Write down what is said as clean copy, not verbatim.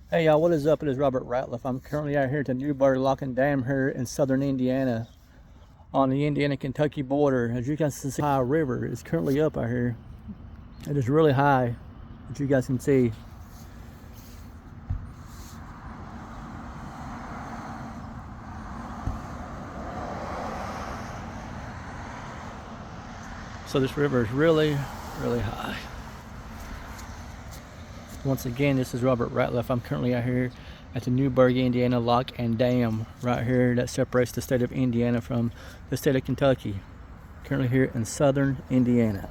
Hey y'all, what is up? It is Robert Ratliff. I'm currently out here at the Newburgh Lock and Dam here in southern Indiana on the Indiana-Kentucky border. As you guys can see, the Ohio River is currently up out here. It is really high, as you guys can see. So this river is really high. Once again, this is Robert Ratliff. I'm currently out here at the Newburgh, Indiana Lock and Dam, right here that separates the state of Indiana from the state of Kentucky. Currently here in southern Indiana.